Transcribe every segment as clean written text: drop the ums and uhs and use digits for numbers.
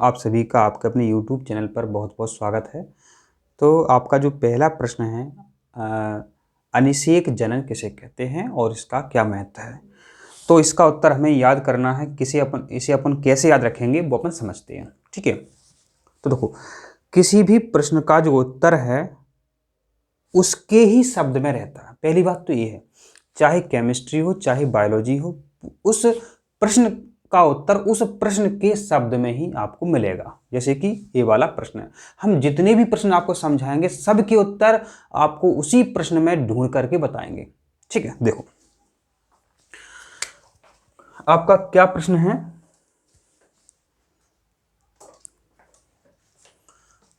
आप सभी का आपके अपने YouTube चैनल पर बहुत बहुत स्वागत है। तो आपका जो पहला प्रश्न है, अनिषेक जनन किसे कहते हैं और इसका क्या महत्व है। तो इसका उत्तर हमें याद करना है। इसे अपन कैसे याद रखेंगे वो अपन समझते हैं। ठीक है, तो देखो, किसी भी प्रश्न का जो उत्तर है उसके ही शब्द में रहता है। पहली बात तो ये है, चाहे केमिस्ट्री हो चाहे बायोलॉजी हो, उस प्रश्न का उत्तर उस प्रश्न के शब्द में ही आपको मिलेगा। जैसे कि ये वाला प्रश्न है, हम जितने भी प्रश्न आपको समझाएंगे सब के उत्तर आपको उसी प्रश्न में ढूंढ करके बताएंगे। ठीक है, देखो आपका क्या प्रश्न है।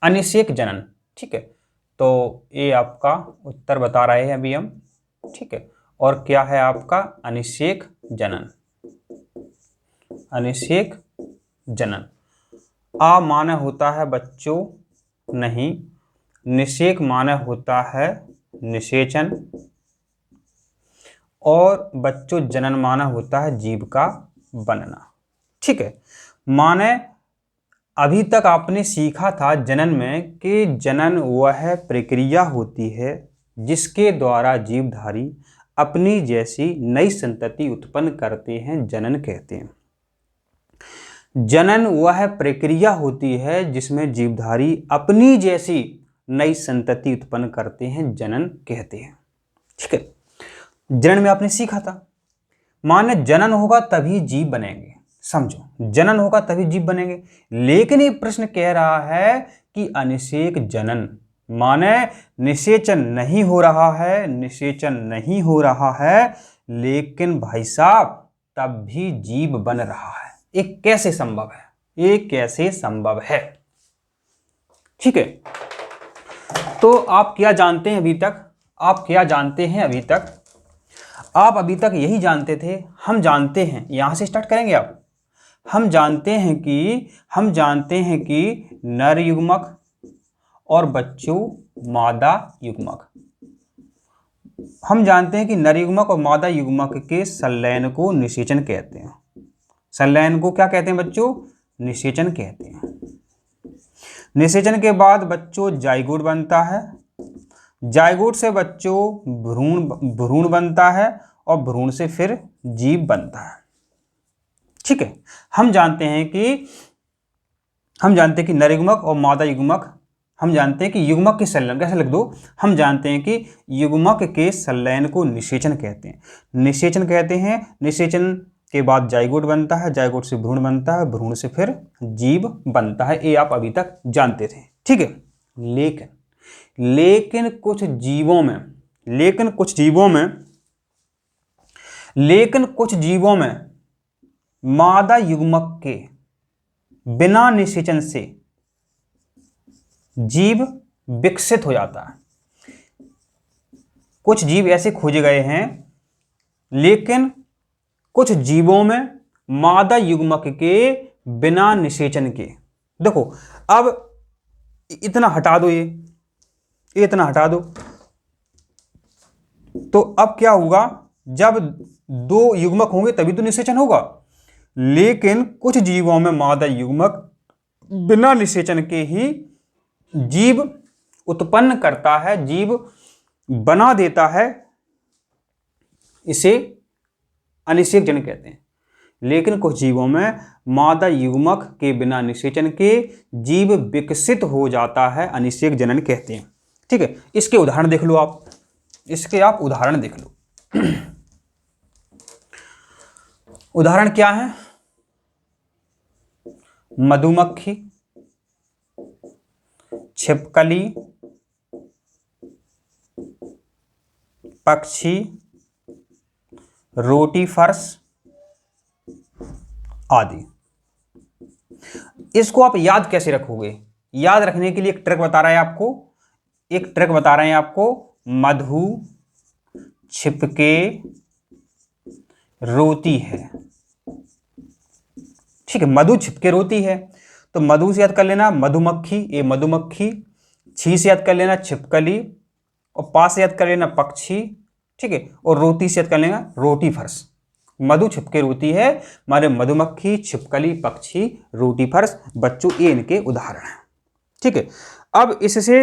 अनिषेक जनन। ठीक है, तो ये आपका उत्तर बता रहे हैं अभी हम। ठीक है, और क्या है आपका अनिषेक जनन। अनिषेक जनन। आ माने होता है बच्चों नहीं, निषेक माने होता है निषेचन, और बच्चों जनन माना होता है जीव का बनना। ठीक है, माने अभी तक आपने सीखा था जनन में कि जनन वह प्रक्रिया होती है जिसके द्वारा जीवधारी अपनी जैसी नई संतति उत्पन्न करते हैं, जनन कहते हैं। जनन वह प्रक्रिया होती है जिसमें जीवधारी अपनी जैसी नई संतति उत्पन्न करते हैं, जनन कहते हैं। ठीक है, जनन में आपने सीखा था, माने जनन होगा तभी जीव बनेंगे। समझो, जनन होगा तभी जीव बनेंगे। लेकिन ये प्रश्न कह रहा है कि अनिषेक जनन माने निषेचन नहीं हो रहा है, निषेचन नहीं हो रहा है, लेकिन भाई साहब तब भी जीव बन रहा है। ये कैसे संभव है, ये कैसे संभव है। ठीक है, तो आप क्या जानते हैं अभी तक, आप क्या जानते हैं अभी तक, आप अभी तक यही जानते थे। हम जानते हैं, यहां से स्टार्ट करेंगे आप। हम जानते हैं कि नर युग्मक और बच्चों मादा युग्मक, हम जानते हैं कि नर युग्मक और मादा युग्मक के संलयन को निषेचन कहते हैं। संलयन को क्या कहते हैं बच्चों, निषेचन कहते हैं। निषेचन के बाद बच्चों जाइगोट बनता है, जाइगोट से बच्चों भ्रूण बनता है, और भ्रूण से फिर जीव बनता है। ठीक है, हम जानते हैं कि नर युग्मक और मादा युग्मक, हम जानते हैं कि युग्मक के संलयन, कैसे लिख दो, हम जानते हैं कि युग्मक के संलयन को निषेचन कहते हैं। निषेचन कहते हैं, निषेचन के बाद जाइगोट बनता है, जाइगोट से भ्रूण बनता है, भ्रूण से फिर जीव बनता है। ये आप अभी तक जानते थे। ठीक है, लेकिन कुछ जीवों में मादा युग्मक के बिना निषेचन से जीव विकसित हो जाता है। कुछ जीव ऐसे खोजे गए हैं, लेकिन कुछ जीवों में मादा युग्मक के बिना निषेचन के। देखो, अब इतना हटा दो, ये इतना हटा दो, तो अब क्या होगा, जब दो युग्मक होंगे तभी तो निषेचन होगा। लेकिन कुछ जीवों में मादा युग्मक बिना निषेचन के ही जीव उत्पन्न करता है, जीव बना देता है, इसे अनिषेक जनन कहते हैं। लेकिन कुछ जीवों में मादा युग्मक के बिना निषेचन के जीव विकसित हो जाता है, अनिषेक जनन कहते हैं। ठीक है, इसके उदाहरण देख लो आप, उदाहरण देख लो। उदाहरण क्या है, मधुमक्खी, छिपकली, पक्षी, रोटीफर्स आदि। इसको आप याद कैसे रखोगे, याद रखने के लिए एक ट्रिक बता रहे हैं आपको, मधु छिपके रोती है। ठीक है, मधु छिपके रोती है, तो मधु से याद कर लेना मधुमक्खी, ये मधुमक्खी, छी से याद कर लेना छिपकली, और पा से याद कर लेना पक्षी। ठीक है, और रोटी से याद कर लेना रोटीफर्स। मधु छिपके रोती है, हमारे मधुमक्खी, छिपकली, पक्षी, रोटी फर्श, बच्चों, ये इनके उदाहरण हैं। ठीक है, अब इससे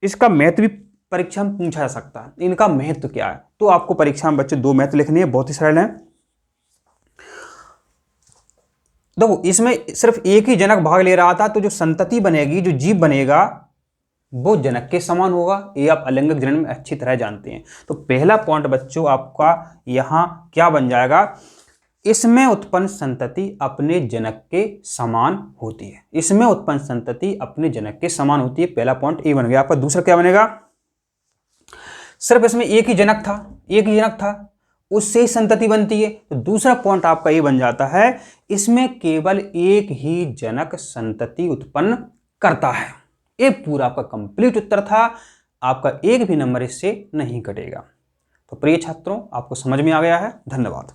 इसका महत्व भी परीक्षा में पूछा जा सकता है, इनका महत्व क्या है। तो आपको परीक्षा में बच्चे 2 महत्व लिखने हैं, बहुत ही सरल है। देखो इसमें सिर्फ एक ही जनक भाग ले रहा था, तो जो संतति बनेगी, जो जीव बनेगा, वो जनक के समान होगा। ये आप अलैंगिक जनन में अच्छी तरह जानते हैं। तो पहला पॉइंट बच्चों आपका यहां क्या बन जाएगा, इसमें उत्पन्न संतति अपने जनक के समान होती है। इसमें उत्पन्न संतति अपने जनक के समान होती है। पहला पॉइंट ए बन गया आपका। दूसरा क्या बनेगा, सिर्फ इसमें एक ही जनक था, उससे ही संतति बनती है। तो दूसरा पॉइंट आपका ये बन जाता है, इसमें केवल एक ही जनक संतति उत्पन्न करता है। ये पूरा आपका कंप्लीट उत्तर था। आपका एक भी नंबर इससे नहीं कटेगा। तो प्रिय छात्रों, आपको समझ में आ गया है। धन्यवाद।